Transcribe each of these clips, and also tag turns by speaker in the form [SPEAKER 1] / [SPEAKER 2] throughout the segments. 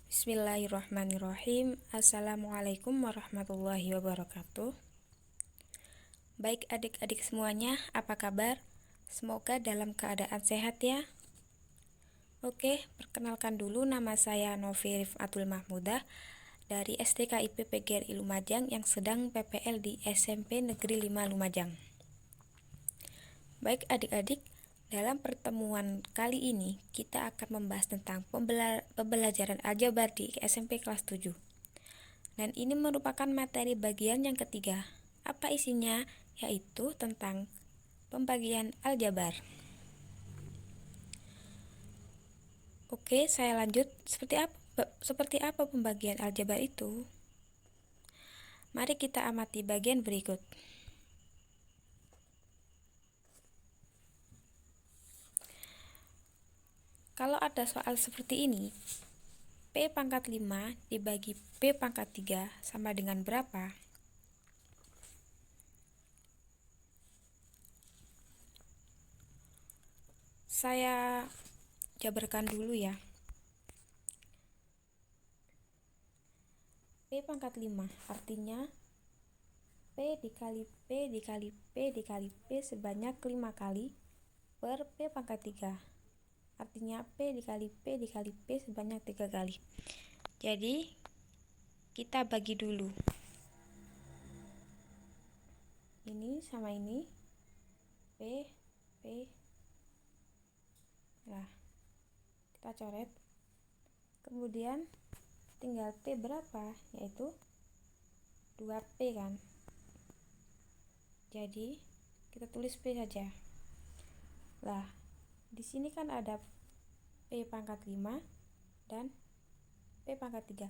[SPEAKER 1] Bismillahirrahmanirrahim. Assalamualaikum warahmatullahi wabarakatuh. Baik adik-adik semuanya, apa kabar? Semoga dalam keadaan sehat ya. Oke, perkenalkan dulu, nama saya Novi Rifatul Mahmudah dari STKIP PGRI Lumajang yang sedang PPL di SMP Negeri 5 Lumajang. Baik adik-adik, dalam pertemuan kali ini kita akan membahas tentang pembelajaran aljabar di SMP kelas 7. Dan ini merupakan materi bagian yang ketiga. Apa isinya? Yaitu tentang pembagian aljabar. Oke, saya lanjut. Seperti apa pembagian aljabar itu? Mari kita amati bagian berikut. Kalau ada soal seperti ini, P pangkat 5 dibagi P pangkat 3 sama dengan berapa? Saya jabarkan dulu ya. P pangkat 5 artinya P dikali P dikali P dikali P sebanyak 5 kali per P pangkat 3. Artinya P dikali P dikali P sebanyak 3 kali. Jadi kita bagi dulu. Ini sama ini. P. Nah, kita coret. Kemudian tinggal P berapa? Yaitu 2P kan. Jadi kita tulis P saja. Lah, di sini kan ada P pangkat 5 dan P pangkat 3.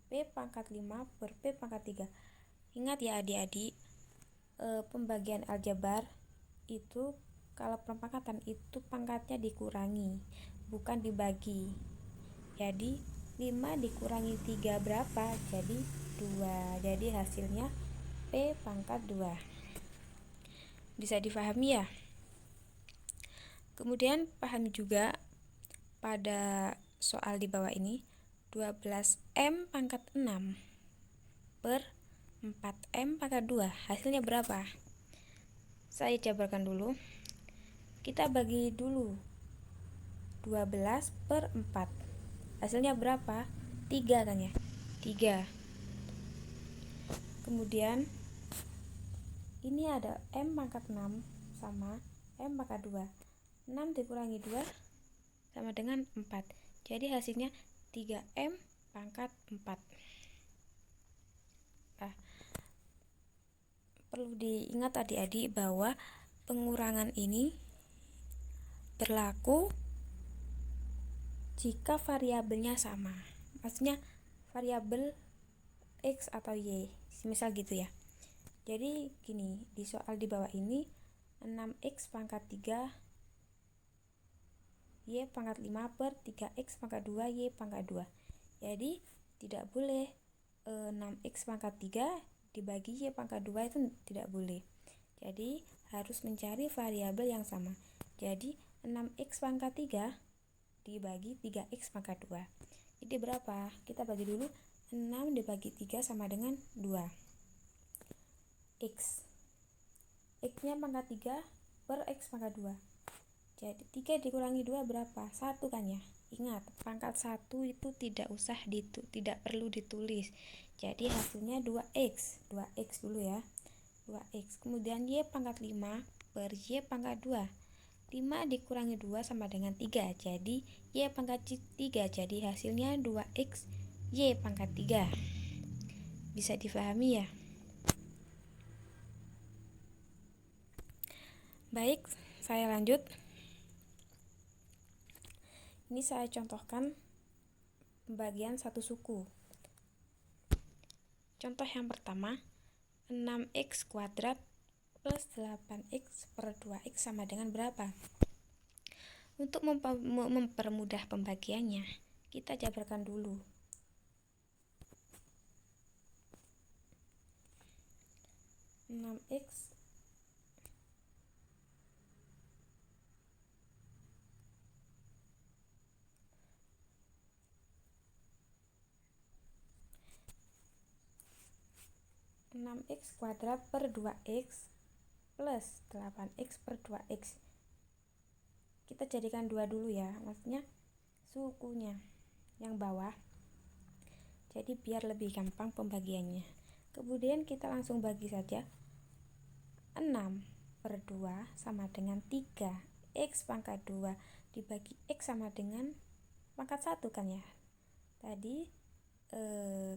[SPEAKER 1] P pangkat 5 per P pangkat 3. Ingat ya adik-adik, pembagian aljabar itu kalau perpangkatan itu pangkatnya dikurangi, bukan dibagi. Jadi 5 dikurangi 3 berapa? Jadi 2. Jadi hasilnya P pangkat 2. Bisa difahami ya? Kemudian pahami juga pada soal di bawah ini, 12M pangkat 6 per 4M pangkat 2. Hasilnya berapa? Saya jabarkan dulu. Kita bagi dulu 12 per 4. Hasilnya berapa? 3 kan ya? 3. Kemudian ini ada M pangkat 6 sama M pangkat 2. 6 dikurangi 2 sama dengan 4. Jadi hasilnya 3M pangkat 4. Nah, perlu diingat adik-adik bahwa pengurangan ini berlaku jika variabelnya sama. Maksudnya variabel X atau Y, misal gitu ya. Jadi gini, di soal di bawah ini 6X pangkat 3 Y pangkat 5 per 3X pangkat 2 Y pangkat 2. Jadi tidak boleh 6X pangkat 3 dibagi Y pangkat 2, itu tidak boleh. Jadi harus mencari variabel yang sama. Jadi 6X pangkat 3 dibagi 3X pangkat 2. Jadi berapa? Kita bagi dulu. 6 dibagi 3 sama dengan 2. X nya pangkat 3 per X pangkat 2. Jadi 3 dikurangi 2 berapa? 1 kan ya? Ingat, pangkat 1 itu tidak perlu ditulis. Jadi hasilnya 2X. 2X dulu ya. 2X. Kemudian Y pangkat 5 per Y pangkat 2. 5 dikurangi 2 sama dengan 3. Jadi Y pangkat 3. Jadi hasilnya 2X Y pangkat 3. Bisa difahami ya? Baik, saya lanjut. Ini saya contohkan pembagian satu suku. Contoh yang pertama, 6X kuadrat plus 8X per 2X sama dengan berapa? Untuk mempermudah pembagiannya, kita jabarkan dulu. 6X 6x kuadrat per 2x plus 8x per 2x. Kita jadikan 2 dulu ya, maksudnya sukunya yang bawah. Jadi biar lebih gampang pembagiannya. Kemudian kita langsung bagi saja. 6 per 2 sama dengan 3. X pangkat 2 dibagi X sama dengan pangkat 1 kan ya. Tadi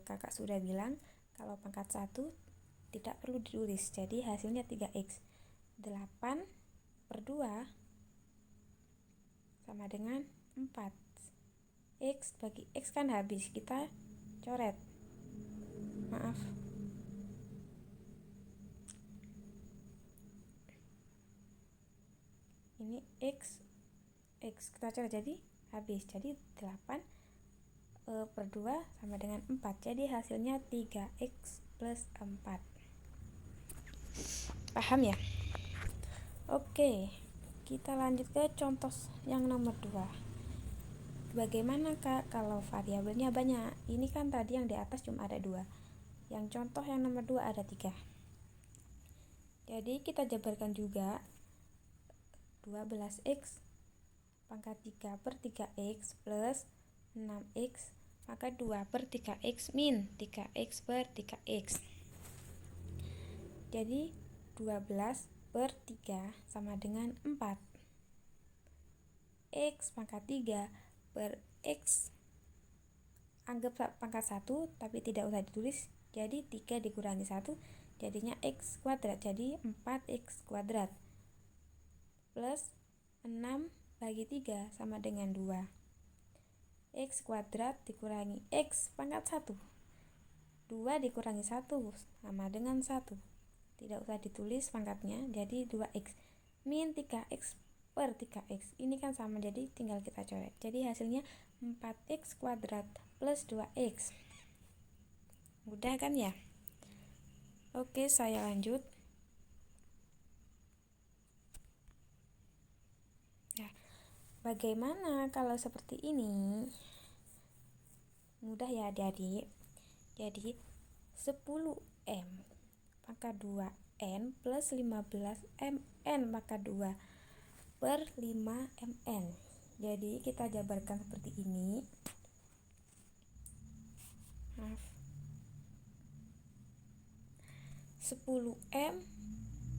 [SPEAKER 1] kakak sudah bilang kalau pangkat 1 tidak perlu ditulis. Jadi hasilnya 3x. 8 per 2 sama dengan 4. X bagi X kan habis, kita coret. Maaf. Ini X kita coret jadi habis. Jadi 8 per 2 sama dengan 4. Jadi hasilnya 3x plus 4. Paham ya? Oke, kita lanjut ke contoh yang nomor 2. Bagaimana Kak kalau variabelnya banyak? Ini kan tadi yang di atas cuma ada 2. Yang contoh yang nomor 2 ada 3. Jadi kita jabarkan juga 12x pangkat 3 per 3x plus 6x pangkat 2 per 3x min 3x per 3x. Jadi 12 per 3 sama dengan 4. X pangkat 3 per X, anggap pangkat 1 tapi tidak usah ditulis. Jadi 3 dikurangi 1 jadinya X kuadrat, jadi 4x kuadrat plus 6 bagi 3 sama dengan 2. X kuadrat dikurangi X pangkat 1, 2 dikurangi 1 sama dengan 1. Tidak usah ditulis pangkatnya, jadi 2x min 3x per 3x. Ini kan sama, jadi tinggal kita coret. Jadi hasilnya 4x kuadrat plus 2x. Mudah kan ya? Oke, saya lanjut. Nah, bagaimana kalau seperti ini? Mudah ya adik-adik. Jadi 10m pangkat 2n plus 15mn pangkat 2 per 5mn. Jadi kita jabarkan seperti ini. Maaf. 10m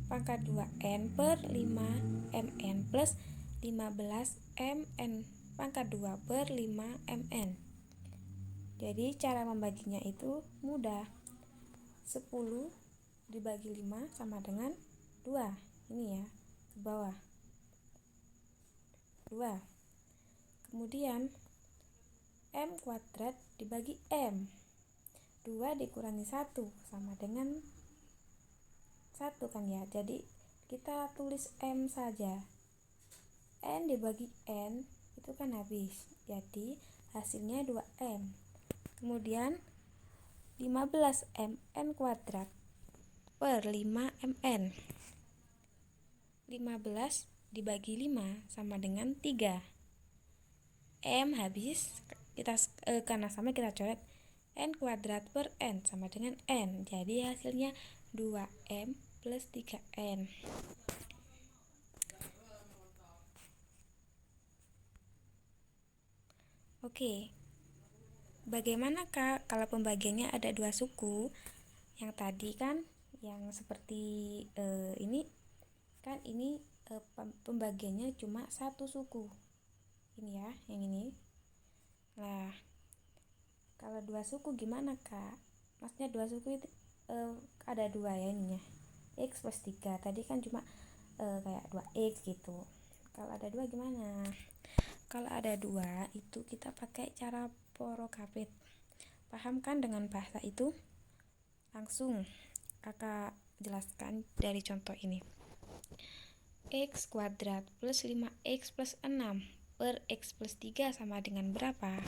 [SPEAKER 1] pangkat 2n per 5mn plus 15mn pangkat 2 per 5mn. Jadi cara membaginya itu mudah. 10 dibagi 5 sama dengan 2. Ini ya, ke bawah 2. Kemudian m kuadrat dibagi m, 2 dikurangi 1 sama dengan 1 kan ya. Jadi kita tulis m saja. N dibagi n itu kan habis. Jadi hasilnya 2m. Kemudian 15mn kuadrat per 5mn. 15 dibagi 5 sama dengan 3. M habis, kita karena sama kita coret. N kuadrat per n sama dengan n. Jadi hasilnya 2m plus 3n. Oke. Bagaimana Kak kalau pembagiannya ada 2 suku? Yang tadi kan yang seperti ini kan ini pembagiannya cuma 1 suku. Ini ya, yang ini. Nah, kalau 2 suku gimana Kak? Maksudnya 2 suku itu ada 2 ya ininya. X plus 3. Tadi kan cuma kayak 2x gitu. Kalau ada 2 gimana? Kalau ada 2 itu kita pakai cara porokapit. Paham kan dengan bahasa itu? Langsung kakak jelaskan dari contoh ini. X kuadrat plus 5x plus 6 per x plus 3 sama dengan berapa?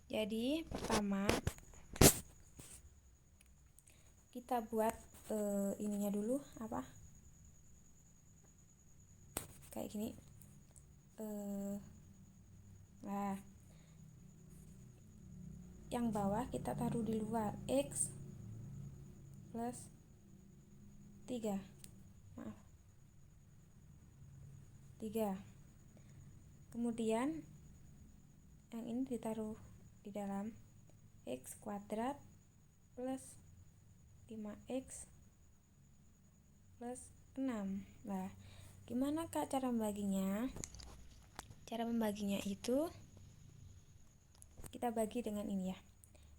[SPEAKER 1] Jadi pertama kita buat ininya dulu, apa? Kayak gini. Nah, yang bawah kita taruh di luar. X plus 3. Maaf. 3. Kemudian yang ini ditaruh di dalam x kuadrat plus 5x plus 6. Nah, gimana Kak cara membaginya? Cara membaginya itu kita bagi dengan ini ya.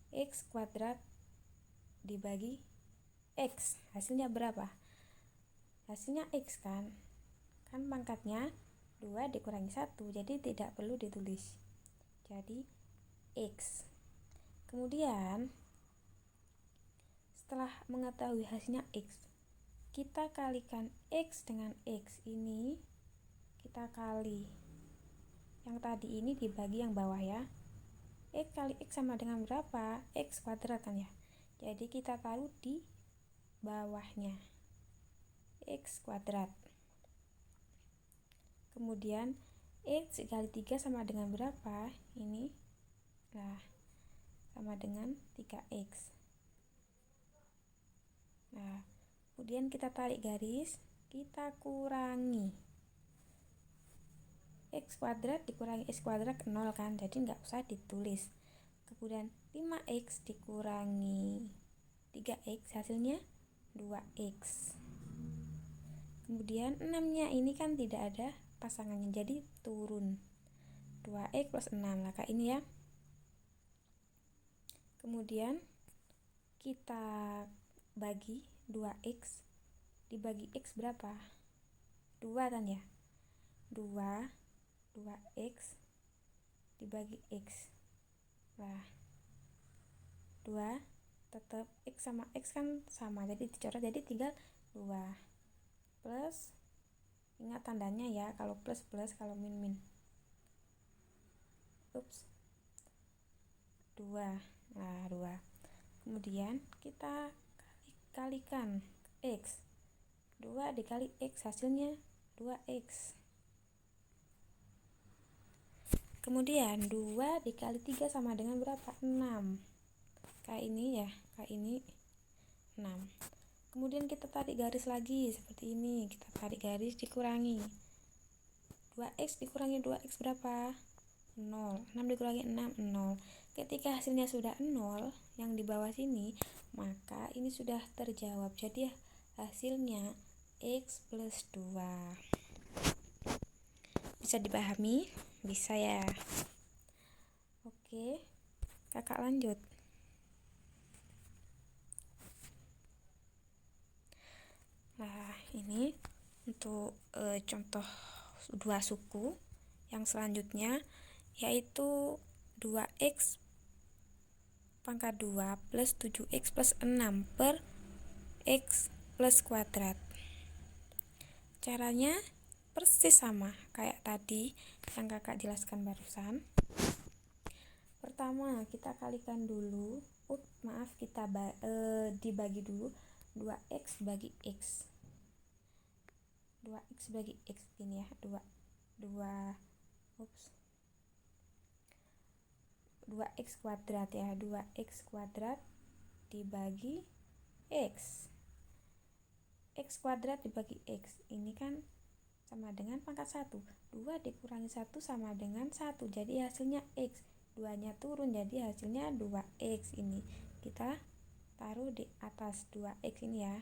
[SPEAKER 1] X kuadrat dibagi X. Hasilnya berapa? Hasilnya X kan? Kan pangkatnya 2 dikurangi 1, jadi tidak perlu ditulis. Jadi X. Kemudian setelah mengetahui hasilnya X, kita kalikan X dengan X ini, kita kali yang tadi ini dibagi yang bawah ya. X kali X sama dengan berapa? X kuadrat kan ya. Jadi kita taruh di bawahnya X kuadrat. Kemudian X dikali 3 sama dengan berapa? Ini. Nah, sama dengan 3X. Nah, kemudian kita tarik garis, kita kurangi X kuadrat dikurangi X kuadrat 0 kan, jadi nggak usah ditulis. Kemudian 5X dikurangi 3X hasilnya 2X. Kemudian 6-nya ini kan tidak ada pasangannya, jadi turun 2X plus 6 lah Kak ini ya. Kemudian kita bagi 2X dibagi X berapa? 2 kan ya. 2X dibagi X. Nah, 2 tetap X sama X kan sama, jadi dicoret, jadi tinggal 2 plus, ingat tandanya ya, kalau plus plus, kalau min min. 2. Nah, 2. Kemudian kita kalikan X. 2 dikali X hasilnya 2X. Kemudian 2 dikali 3 sama dengan berapa? 6. Kayak ini ya, kayak ini 6. Kemudian kita tarik garis lagi seperti ini. Kita tarik garis dikurangi 2X dikurangi 2X berapa? 0. 6 dikurangi 6, 0. Ketika hasilnya sudah 0 yang di bawah sini, maka ini sudah terjawab. Jadi hasilnya X plus 2. Bisa dipahami? Bisa ya. Oke, kakak lanjut. Nah, ini untuk contoh 2 suku yang selanjutnya, yaitu 2X pangkat 2 plus 7X plus 6 per X plus kuadrat. Caranya persis sama kayak tadi yang kakak jelaskan barusan. Pertama kita kalikan dulu, kita dibagi dulu 2X bagi X. 2X bagi X ini ya, 2X kuadrat ya, 2X kuadrat dibagi X. X kuadrat dibagi X ini kan sama dengan pangkat 1. 2 dikurangi 1 sama dengan 1, jadi hasilnya X. 2 nya turun, jadi hasilnya 2X. Ini kita taruh di atas 2X ini ya.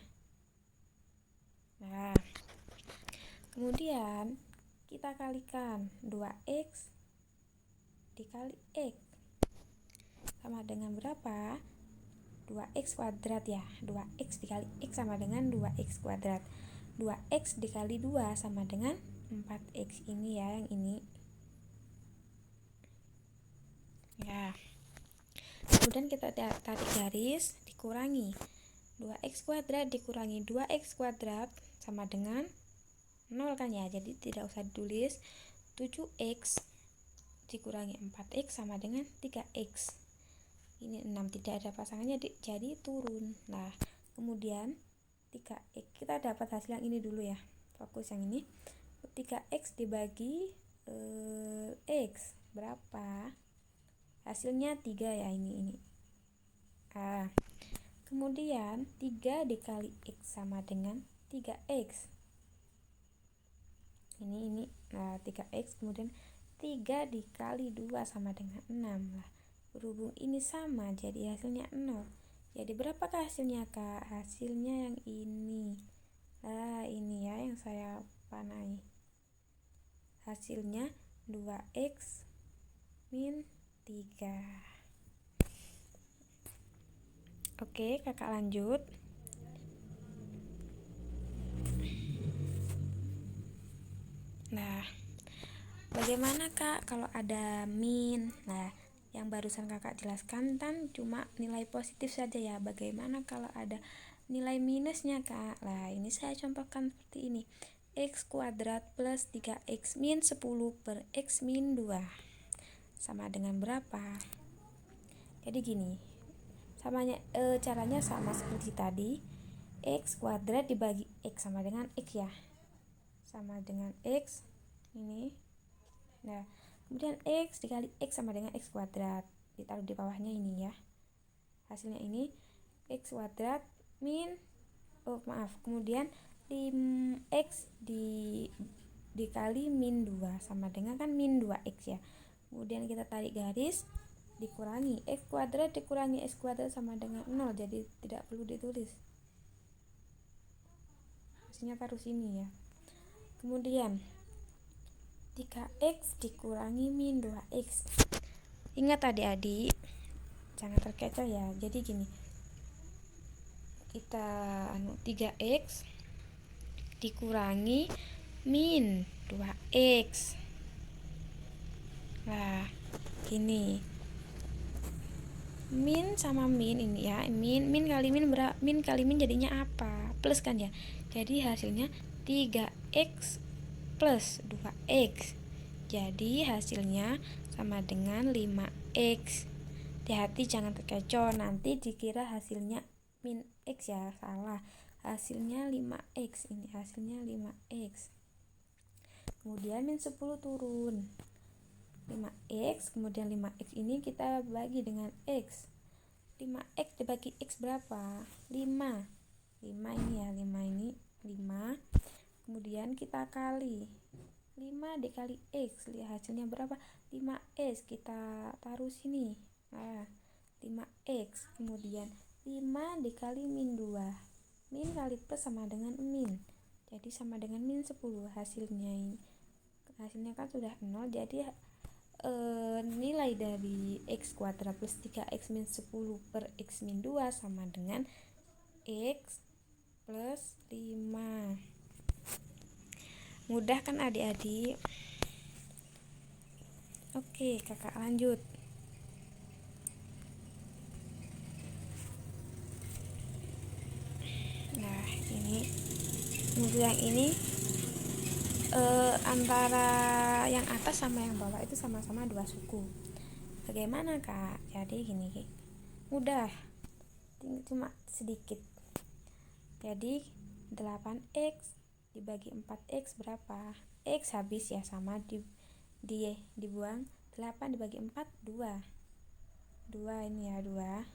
[SPEAKER 1] Nah, kemudian kita kalikan 2X dikali X sama dengan berapa? 2X kuadrat ya. 2X dikali X sama dengan 2X kuadrat. 2X dikali 2 sama dengan 4X ini ya, yang ini. Ya. Kemudian kita tarik garis, dikurangi 2X kuadrat dikurangi 2X kuadrat sama dengan 0 kan ya. Jadi tidak usah ditulis. 7X dikurangi 4X sama dengan 3X. Ini 6 tidak ada pasangannya, jadi turun. Nah, kemudian 3X kita dapat hasil yang ini dulu ya, fokus yang ini. 3X dibagi X berapa? Hasilnya 3 ya, ini. Kemudian 3 dikali X sama dengan 3X. Ini 3X, kemudian 3 dikali 2 sama dengan 6. Lah, berhubung ini sama, jadi hasilnya 0. Jadi berapakah hasilnya, Kak? Hasilnya yang ini. Nah, ini ya yang saya panai. Hasilnya 2X min 3. Oke, Kakak lanjut. Nah, bagaimana, Kak, kalau ada min? Nah, yang barusan Kakak jelaskan kan cuma nilai positif saja ya. Bagaimana kalau ada nilai minusnya, Kak? Nah, ini saya contohkan seperti ini. X kuadrat plus 3X min 10 per X min 2 sama dengan berapa? Jadi gini, caranya sama seperti tadi. X kuadrat dibagi X sama dengan X ya, sama dengan X ini. Nah, kemudian X dikali X sama dengan X kuadrat, ditaruh di bawahnya ini ya. Hasilnya ini X kuadrat min kemudian X dikali min 2 sama dengan kan min 2X ya. Kemudian kita tarik garis, dikurangi X kuadrat dikurangi X kuadrat sama dengan 0, jadi tidak perlu ditulis. Hasilnya taruh sini ya. Kemudian 3X dikurangi min 2X. Ingat adik-adik, jangan terkecoh ya. Jadi gini, kita 3X dikurangi min 2X. Nah, gini. Min sama min ini ya. Min kali min berapa? Min kali min jadinya apa? Plus kan ya. Jadi hasilnya 3X plus 2X. Jadi hasilnya sama dengan 5X. Hati-hati jangan terkecoh, nanti dikira hasilnya min X ya, salah. Hasilnya 5X, ini hasilnya 5X. Kemudian min 10 turun 5X, kemudian 5X ini kita bagi dengan X. 5X dibagi X berapa? 5 ini ya, 5 ini 5. Kemudian kita kali 5 dikali X, lihat hasilnya berapa? 5X, kita taruh sini. Nah, 5X, kemudian 5 dikali min 2. Min kali plus sama dengan min, jadi sama dengan min 10. Hasilnya kan sudah 0, jadi nilai dari X kuadrat plus 3X min 10 per X min 2 sama dengan X plus 5. Mudah kan adik-adik? Oke, kakak lanjut. Nah, ini untuk yang ini antara yang atas sama yang bawah itu sama-sama 2 suku. Bagaimana, Kak? Jadi gini, mudah, cuma sedikit. Jadi 8X dibagi 4X berapa? X habis ya, sama dibuang. 8 dibagi 4 2 ini ya, 2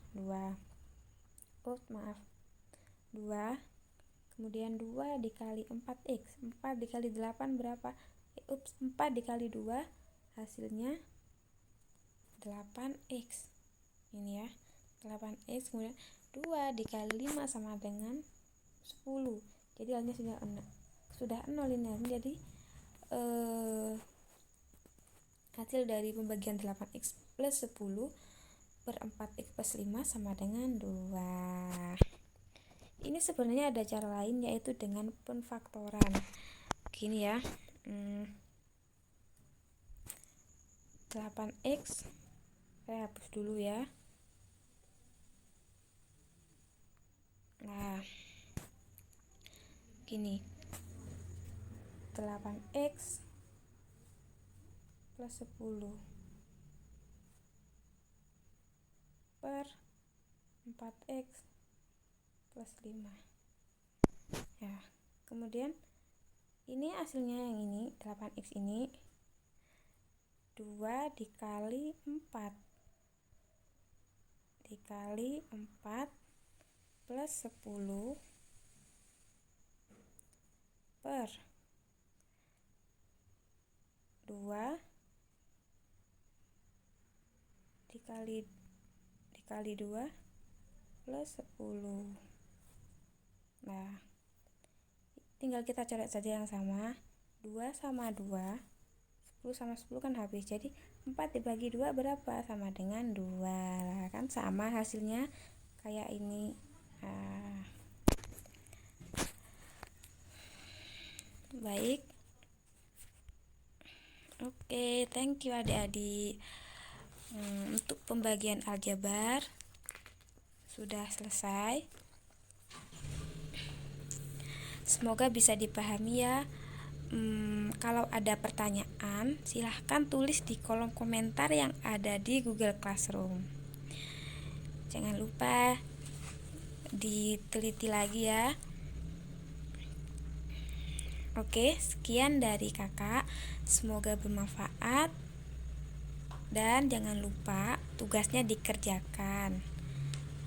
[SPEAKER 1] kemudian 2 dikali 4X, 4 dikali 8 berapa? 4 dikali 2 hasilnya 8X, ini ya, 8X. Kemudian 2 dikali 5 sama dengan 10, jadi hasilnya sudah 0 ini. Jadi hasil dari pembagian 8X plus 10 per 4X plus 5 sama dengan 2. Ini sebenarnya ada cara lain, yaitu dengan penfaktoran. Gini ya, 8X saya hapus dulu ya. Nah, gini, 8X plus 10 per 4X plus 5 ya. Kemudian ini hasilnya yang ini 8X ini 2 dikali 4 plus 10 per 2 dikali 2 plus 10. Nah, tinggal kita coret saja yang sama. 2 sama 2, 10 sama 10 kan habis. Jadi 4 dibagi 2 berapa? Sama dengan 2. Nah, kan sama hasilnya kayak ini. Baik. Oke, thank you adik-adik. Untuk pembagian aljabar sudah selesai. Semoga bisa dipahami ya. Kalau ada pertanyaan, silahkan tulis di kolom komentar yang ada di Google Classroom. Jangan lupa diteliti lagi ya. Oke, sekian dari kakak. Semoga bermanfaat. Dan jangan lupa tugasnya dikerjakan.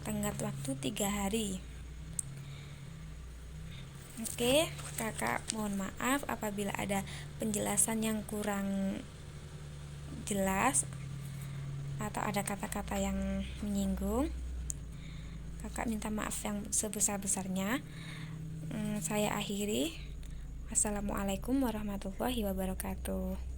[SPEAKER 1] Tenggat waktu 3 hari. Oke, kakak mohon maaf apabila ada penjelasan yang kurang jelas atau ada kata-kata yang menyinggung. Kakak minta maaf yang sebesar-besarnya. Saya akhiri. Assalamualaikum warahmatullahi wabarakatuh.